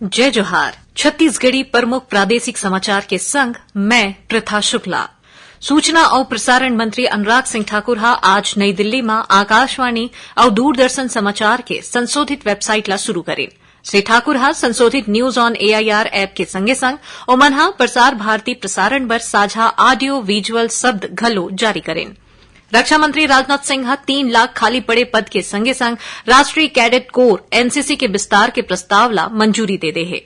जय जोहार। छत्तीसगढ़ी प्रमुख प्रादेशिक समाचार के संग मैं प्रथा शुक्ला। सूचना और प्रसारण मंत्री अनुराग सिंह ठाकुर आज नई दिल्ली में आकाशवाणी और दूरदर्शन समाचार के संशोधित वेबसाइट ला शुरू करे। श्री ठाकुर संशोधित न्यूज ऑन AIR ऐप के संगे संग ओमन प्रसार भारती प्रसारण बर साझा ऑडियो विजुअल शब्द घलो जारी करें। रक्षा मंत्री राजनाथ सिंह 3 लाख खाली पड़े पद के संगे संग राष्ट्रीय कैडेट कोर NCC के विस्तार के प्रस्ताव ला मंजूरी दे है।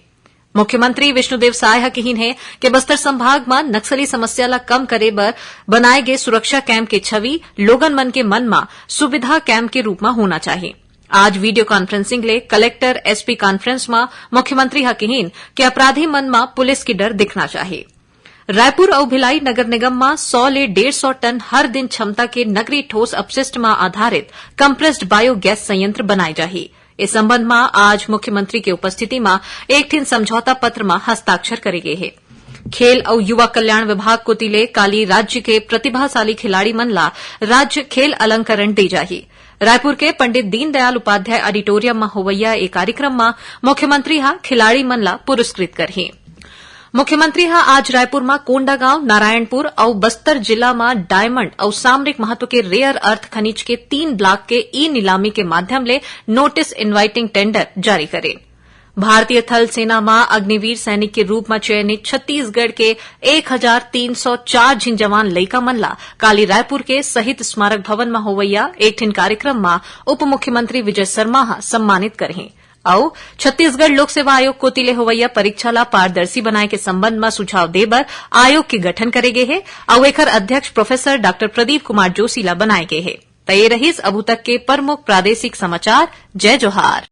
मुख्यमंत्री विष्णुदेव साय कहीन है कि बस्तर संभाग में नक्सली समस्या ला कम करे बर बनाए गए सुरक्षा कैंप के छवि लोगन मन के मन में सुविधा कैंप के रूप में होना चाहिए। आज वीडियो कॉन्फ्रेंसिंग ले कलेक्टर SP कॉन्फ्रेंस में मुख्यमंत्री कहीन कि अपराधी मन में पुलिस की डर दिखना चाहिए। रायपुर और भिलाई नगर निगम में 100 ले 150 टन हर दिन क्षमता के नगरीय ठोस अपशिष्ट में आधारित कंप्रेस्ड बायोगैस संयंत्र बनाए जाही। इस संबंध में आज मुख्यमंत्री के उपस्थिति में एक ठिन समझौता पत्र में हस्ताक्षर करे गए है। खेल और युवा कल्याण विभाग को तिले काली राज्य के प्रतिभाशाली खिलाड़ी मन ला राज्य खेल अलंकरण दी जाही। रायपुर के पंडित दीनदयाल उपाध्याय ऑडिटोरियम में होवैया एक कार्यक्रम में मुख्यमंत्री खिलाड़ी मन ला पुरस्कृत करही। मुख्यमंत्री आज रायपुर में कोंडागांव, नारायणपुर और बस्तर जिला में डायमंड और सामरिक महत्व के रेयर अर्थ खनिज के 3 ब्लॉक के नीलामी के माध्यम ले नोटिस इनवाइटिंग टेंडर जारी करे। भारतीय थल सेना में अग्निवीर सैनिक के रूप में चयनित छत्तीसगढ़ के 1304 झिन जवान लइका मन ला काली रायपुर के शहीद स्मारक भवन में होवैया एक ठिन कार्यक्रम में उप मुख्यमंत्री विजय शर्मा सम्मानित करही। और छत्तीसगढ़ लोक सेवा आयोग को तिले होवैया परीक्षा ला पारदर्शी बनाए के संबंध में सुझाव देबर आयोग के गठन करे गए है और एकर अध्यक्ष प्रोफेसर डॉ प्रदीप कुमार जोशी ला बनाए गए है। तय रहीस अबू तक के प्रमुख प्रादेशिक समाचार। जय जोहार।